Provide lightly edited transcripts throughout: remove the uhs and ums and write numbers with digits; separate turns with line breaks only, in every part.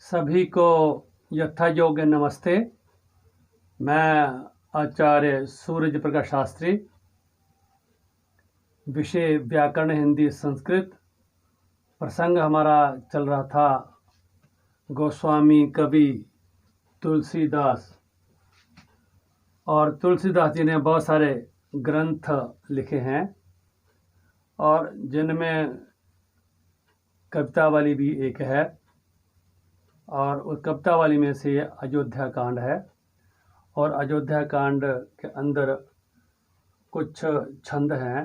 सभी को यथा योग्य नमस्ते। मैं आचार्य सूरज प्रकाश शास्त्री। विषय व्याकरण हिंदी संस्कृत। प्रसंग हमारा चल रहा था गोस्वामी कवि तुलसीदास। और तुलसीदास जी ने बहुत सारे ग्रंथ लिखे हैं और जिनमें कविता वाली भी एक है। और उस कविता वाली में से अयोध्या कांड है। और अयोध्या कांड के अंदर कुछ छंद हैं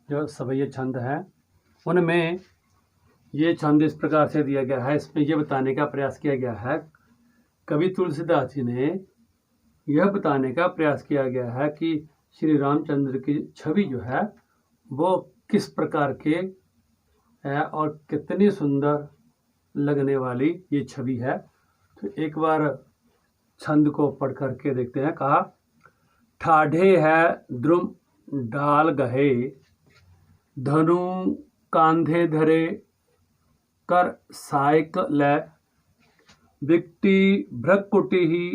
जो सवैये छंद हैं। उनमें ये छंद इस प्रकार से दिया गया है। इसमें ये बताने का प्रयास किया गया है, कवि तुलसीदास जी ने यह बताने का प्रयास किया गया है कि श्री रामचंद्र की छवि जो है वो किस प्रकार के है और कितनी सुंदर लगने वाली ये छवि है। तो एक बार छंद को पढ़ करके देखते हैं। कहा, ठाढ़े है द्रुम डाल गहे, धनु कांधे धरे, कर सायक लय, बिकटी भ्रकुटी ही,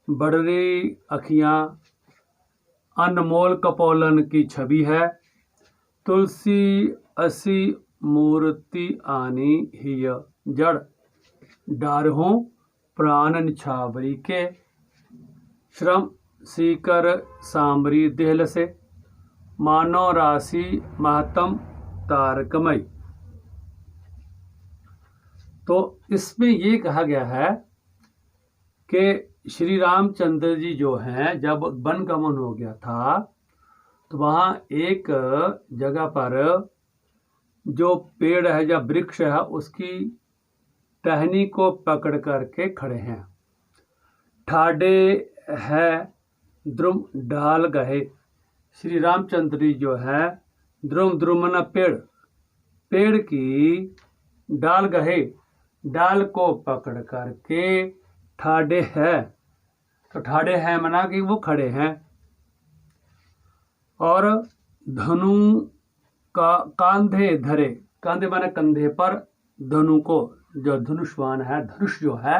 बड़री अखियां, अनमोल कपोलन की छवि है। तुलसी असी मूर्ति आनी हिय जड़, डारहों प्राण निछावरी के, श्रम सीकर सांबरी देहल से, मानव राशि महतम तारकमय। तो इसमें ये कहा गया है कि श्री रामचंद्र जी जो हैं जब वन गमन हो गया था तो वहाँ एक जगह पर जो पेड़ है या वृक्ष है उसकी टहनी को पकड़ करके खड़े हैं। ठाडे है द्रुम डाल गहे। श्री रामचंद्र जी जो है द्रुम द्रुमना पेड़ की डाल गहे, डाल को पकड़ करके ठाडे है। तो ठाडे है मना कि वो खड़े हैं। और धनु का कांधे धरे, कांधे माने कंधे पर, धनु को जो धनुष्वान है, धनुष जो है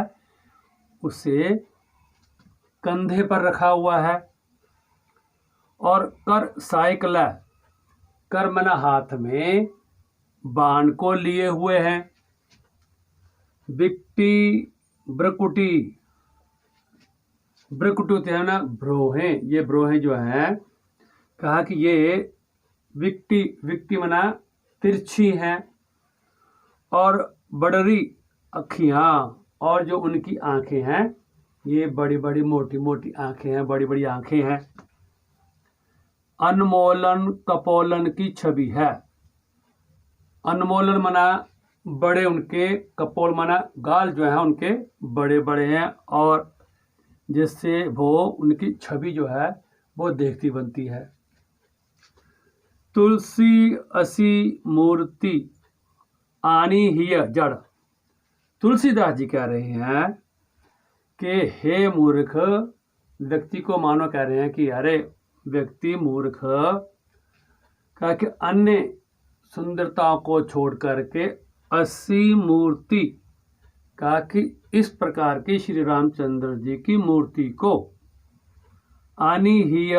उसे कंधे पर रखा हुआ है। और कर साइकिल, कर मना हाथ में बाण को लिए हुए हैं। बिकटी ब्रकुटी, ब्रकुटी है ना ब्रोहें, ये ब्रोहें जो हैं कहा कि ये विकटी मना तिरछी हैं। और बड़री अखियां, और जो उनकी आंखें हैं ये बड़ी बड़ी मोटी मोटी आंखें हैं, बड़ी बड़ी आंखें हैं। अनमोलन कपोलन की छवि है। अनमोलन मना बड़े, उनके कपोल मना गाल जो है उनके बड़े बड़े हैं और जिससे वो उनकी छवि जो है वो देखती बनती है। तुलसी असी मूर्ति आनी हिय जड़। तुलसीदास जी कह रहे हैं कि हे मूर्ख, व्यक्ति को मानो कह रहे हैं कि अरे व्यक्ति मूर्ख, कहा कि अन्य सुंदरताओं को छोड़ करके असी मूर्ति, कहा कि इस प्रकार की श्री रामचंद्र जी की मूर्ति को आनी हिय,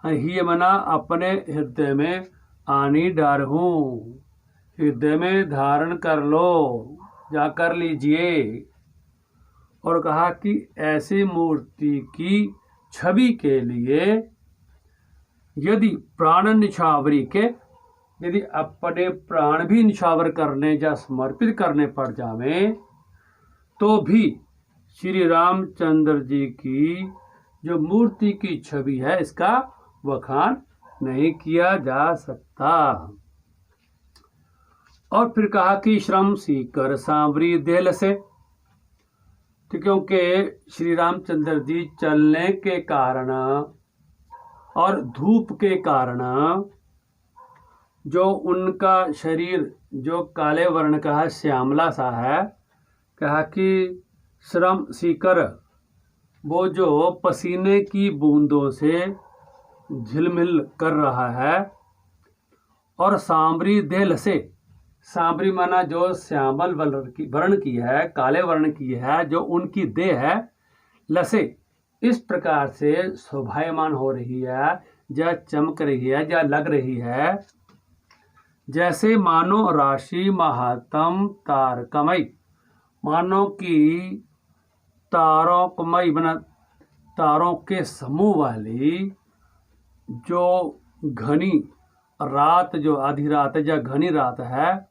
हिय मना अपने हृदय में, आनी डारहूं, हृदय में धारण कर लो, जा कर लीजिए। और कहा कि ऐसी मूर्ति की छवि के लिए यदि प्राण निछावरी के, यदि अपने प्राण भी निछावर करने या समर्पित करने पड़ जावे तो भी श्री रामचंद्र जी की जो मूर्ति की छवि है इसका वखान नहीं किया जा सकता। और फिर कहा कि श्रम सीकर सांवरी देहल से, तो क्योंकि श्री रामचंद्र जी चलने के कारण और धूप के कारण जो उनका शरीर जो काले वर्ण का है, श्यामला सा है, कहा कि श्रम सीकर, वो जो पसीने की बूंदों से झिलमिल कर रहा है। और सांवरी देहल से, सांबरी माना जो श्यामल वर्ण की है, काले वर्ण की है, जो उनकी देह है लसे इस प्रकार से शोभायमान हो रही है, या चमक रही है, या लग रही है, जैसे मानो राशि महातम तारकमय, मानो कि तारोकमय बना तारों के समूह वाली जो घनी रात, जो आधी रात है या घनी रात है,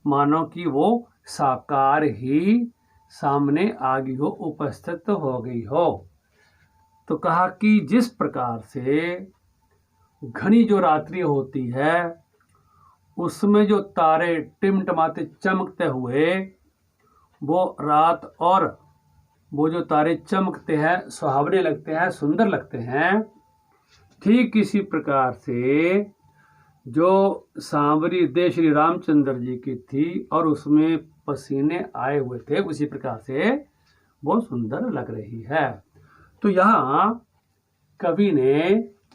मानो कि वो साकार ही सामने आ गई हो, उपस्थित हो गई हो। तो कहा कि जिस प्रकार से घनी जो रात्रि होती है उसमें जो तारे टिमटिमाते चमकते हुए वो रात, और वो जो तारे चमकते हैं, सुहावने लगते हैं, सुंदर लगते हैं, ठीक इसी प्रकार से जो सांवरी देह श्री रामचंद्र जी की थी और उसमें पसीने आए हुए थे, उसी प्रकार से वो सुंदर लग रही है। तो यहाँ कवि ने,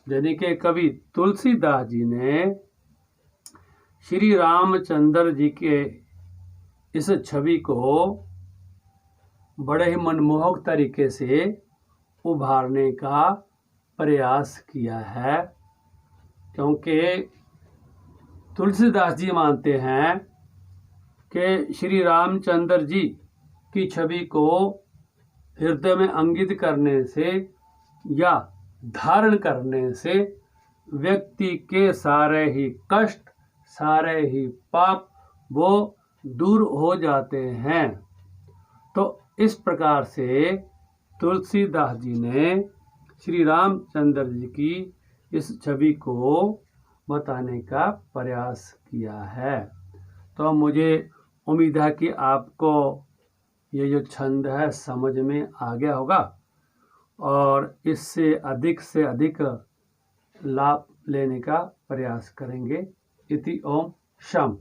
यानी कि कवि तुलसीदास जी ने श्री रामचंद्र जी के इस छवि को बड़े ही मनमोहक तरीके से उभारने का प्रयास किया है, क्योंकि तुलसीदास जी मानते हैं कि श्री रामचंद्र जी की छवि को हृदय में अंकित करने से या धारण करने से व्यक्ति के सारे ही कष्ट, सारे ही पाप वो दूर हो जाते हैं। तो इस प्रकार से तुलसीदास जी ने श्री रामचंद्र जी की इस छवि को बताने का प्रयास किया है। तो मुझे उम्मीद है कि आपको ये जो छंद है समझ में आ गया होगा और इससे अधिक लाभ लेने का प्रयास करेंगे। इति ओम शम।